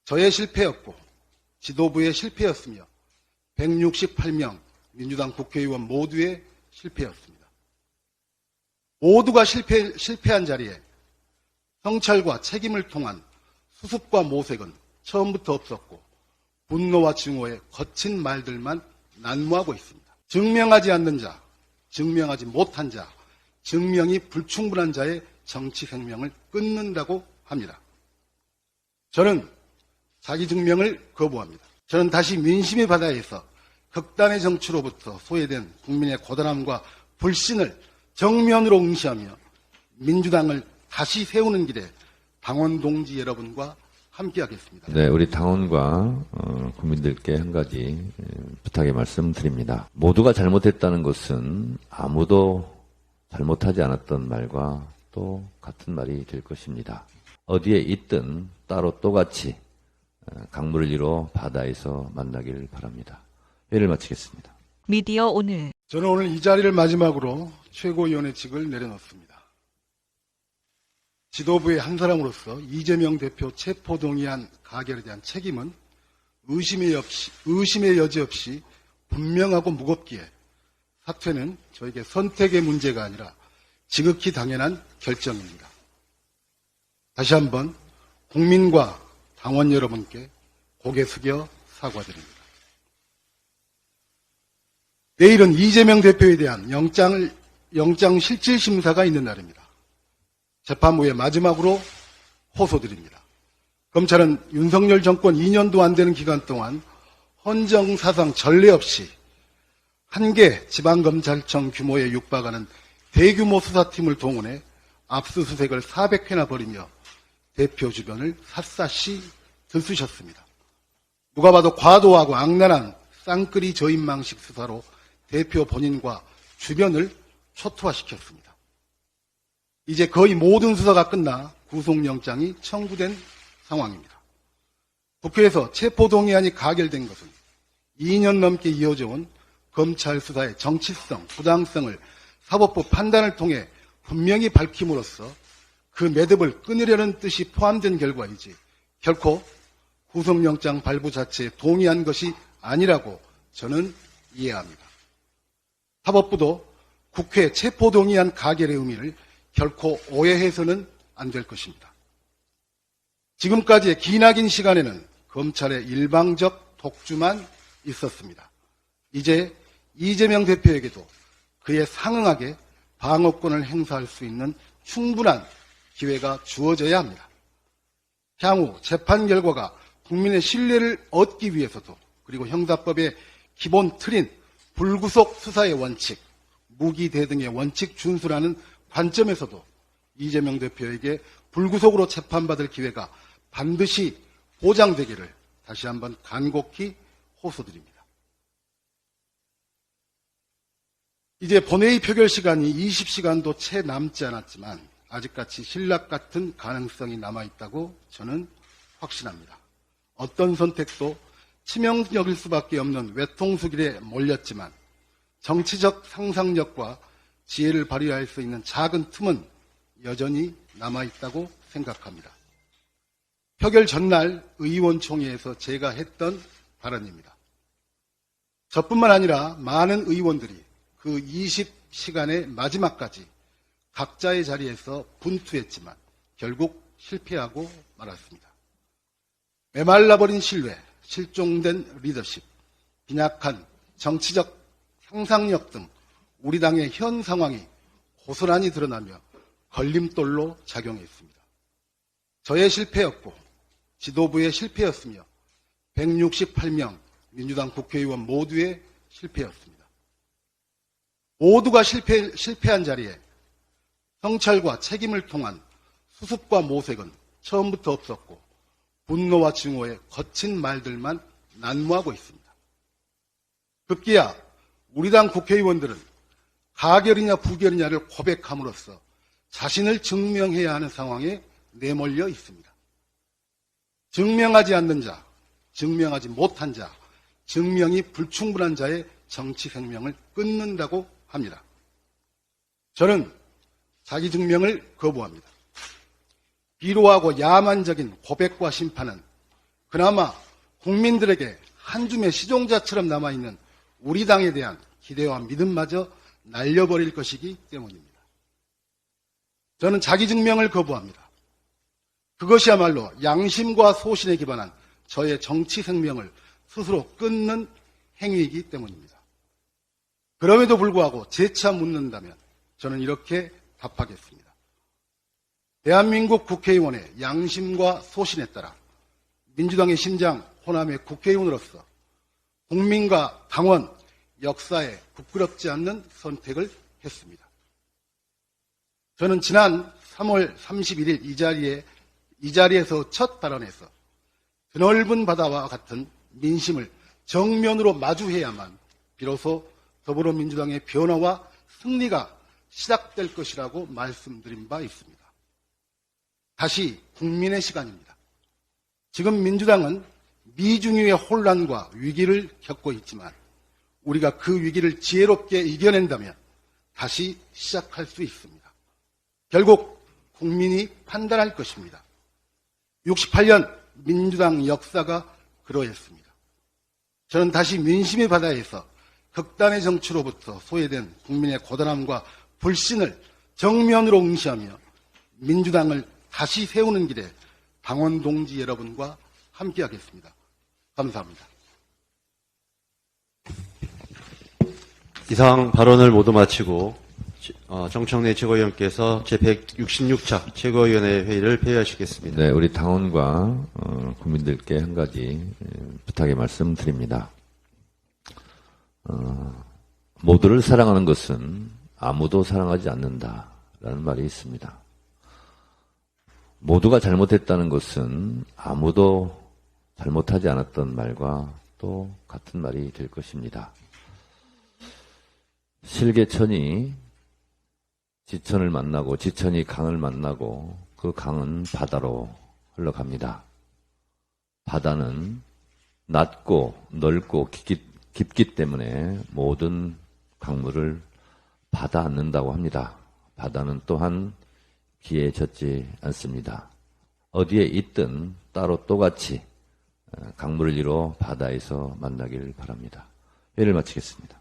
저의 실패였고 지도부의 실패였으며 168명 민주당 국회의원 모두의 실패였습니다. 모두가 실패한 자리에 성찰과 책임을 통한 수습과 모색은 처음부터 없었고 분노와 증오의 거친 말들만 난무하고 있습니다. 증명하지 않는 자, 증명하지 못한 자, 증명이 불충분한 자의 정치 생명을 끊는다고 합니다. 저는 자기 증명을 거부합니다. 저는 다시 민심의 바다에서 극단의 정치로부터 소외된 국민의 고단함과 불신을 정면으로 응시하며 민주당을 다시 세우는 길에 당원 동지 여러분과 함께하겠습니다. 네, 우리 당원과 국민들께 한 가지 부탁의 말씀드립니다. 모두가 잘못했다는 것은 아무도 잘못하지 않았던 말과 또 같은 말이 될 것입니다. 어디에 있든 따로 똑같이 강물을 이뤄 바다에서 만나길 바랍니다. 회의를 마치겠습니다. 미디어 오늘. 저는 오늘 이 자리를 마지막으로 최고위원회직을 내려놓습니다. 지도부의 한 사람으로서 이재명 대표 체포동의안 가결에 대한 책임은 의심의 여지 없이 분명하고 무겁기에 사퇴는 저에게 선택의 문제가 아니라 지극히 당연한 결정입니다. 다시 한번 국민과 당원 여러분께 고개 숙여 사과드립니다. 내일은 이재명 대표에 대한 영장 실질 심사가 있는 날입니다. 재판부에 마지막으로 호소드립니다. 검찰은 윤석열 정권 2년도 안 되는 기간 동안 헌정사상 전례 없이 한 개 지방검찰청 규모에 육박하는 대규모 수사팀을 동원해 압수수색을 400회나 벌이며 대표 주변을 샅샅이 들쑤셨습니다. 누가 봐도 과도하고 악랄한 쌍끌이 저인망식 수사로 대표 본인과 주변을 초토화시켰습니다. 이제 거의 모든 수사가 끝나 구속영장이 청구된 상황입니다. 국회에서 체포동의안이 가결된 것은 2년 넘게 이어져온 검찰 수사의 정치성, 부당성을 사법부 판단을 통해 분명히 밝힘으로써 그 매듭을 끊으려는 뜻이 포함된 결과이지 결코 구속영장 발부 자체에 동의한 것이 아니라고 저는 이해합니다. 사법부도 국회 체포동의안 가결의 의미를 결코 오해해서는 안 될 것입니다. 지금까지의 기나긴 시간에는 검찰의 일방적 독주만 있었습니다. 이제 이재명 대표에게도 그에 상응하게 방어권을 행사할 수 있는 충분한 기회가 주어져야 합니다. 향후 재판 결과가 국민의 신뢰를 얻기 위해서도 그리고 형사법의 기본 틀인 불구속 수사의 원칙, 무기 대등의 원칙 준수라는 관점에서도 이재명 대표에게 불구속으로 재판받을 기회가 반드시 보장되기를 다시 한번 간곡히 호소드립니다. 이제 본회의 표결 시간이 20시간도 채 남지 않았지만 아직까지 신락 같은 가능성이 남아있다고 저는 확신합니다. 어떤 선택도 치명적일 수밖에 없는 외통수 길에 몰렸지만 정치적 상상력과 지혜를 발휘할 수 있는 작은 틈은 여전히 남아있다고 생각합니다. 표결 전날 의원총회에서 제가 했던 발언입니다. 저뿐만 아니라 많은 의원들이 그 20시간의 마지막까지 각자의 자리에서 분투했지만 결국 실패하고 말았습니다. 메말라버린 신뢰, 실종된 리더십, 빈약한 정치적 상상력 등 우리 당의 현 상황이 고스란히 드러나며 걸림돌로 작용했습니다. 저의 실패였고 지도부의 실패였으며 168명 민주당 국회의원 모두의 실패였습니다. 모두가 실패한 자리에 성찰과 책임을 통한 수습과 모색은 처음부터 없었고 분노와 증오의 거친 말들만 난무하고 있습니다. 급기야 우리 당 국회의원들은 가결이냐 부결이냐를 고백함으로써 자신을 증명해야 하는 상황에 내몰려 있습니다. 증명하지 않는 자, 증명하지 못한 자, 증명이 불충분한 자의 정치 생명을 끊는다고 합니다. 저는 자기 증명을 거부합니다. 비로하고 야만적인 고백과 심판은 그나마 국민들에게 한 줌의 시종자처럼 남아있는 우리 당에 대한 기대와 믿음마저 날려버릴 것이기 때문입니다. 저는 자기 증명을 거부합니다. 그것이야말로 양심과 소신에 기반한 저의 정치 생명을 스스로 끊는 행위이기 때문입니다. 그럼에도 불구하고 재차 묻는다면 저는 이렇게 답하겠습니다. 대한민국 국회의원의 양심과 소신에 따라 민주당의 심장 호남의 국회의원으로서 국민과 당원, 역사에 부끄럽지 않는 선택을 했습니다. 저는 지난 3월 31일 이 자리에서 첫 발언에서 드넓은 바다와 같은 민심을 정면으로 마주해야만 비로소 더불어민주당의 변화와 승리가 시작될 것이라고 말씀드린 바 있습니다. 다시 국민의 시간입니다. 지금 민주당은 미중유의 혼란과 위기를 겪고 있지만 우리가 그 위기를 지혜롭게 이겨낸다면 다시 시작할 수 있습니다. 결국 국민이 판단할 것입니다. 68년 민주당 역사가 그러했습니다. 저는 다시 민심의 바다에서 극단의 정치로부터 소외된 국민의 고단함과 불신을 정면으로 응시하며 민주당을 다시 세우는 길에 당원 동지 여러분과 함께하겠습니다. 감사합니다. 이상 발언을 모두 마치고 정청래 최고위원께서 제166차 최고위원회 회의를 폐회하시겠습니다. 네, 우리 당원과 국민들께 한 가지 부탁의 말씀드립니다. 모두를 사랑하는 것은 아무도 사랑하지 않는다라는 말이 있습니다. 모두가 잘못했다는 것은 아무도 잘못하지 않았던 말과 또 같은 말이 될 것입니다. 실개천이 지천을 만나고 지천이 강을 만나고 그 강은 바다로 흘러갑니다. 바다는 낮고 넓고 깊기 때문에 모든 강물을 받아 안는다고 합니다. 바다는 또한 비에 젖지 않습니다. 어디에 있든 따로 또같이 강물을 이뤄 바다에서 만나길 바랍니다. 회의를 마치겠습니다.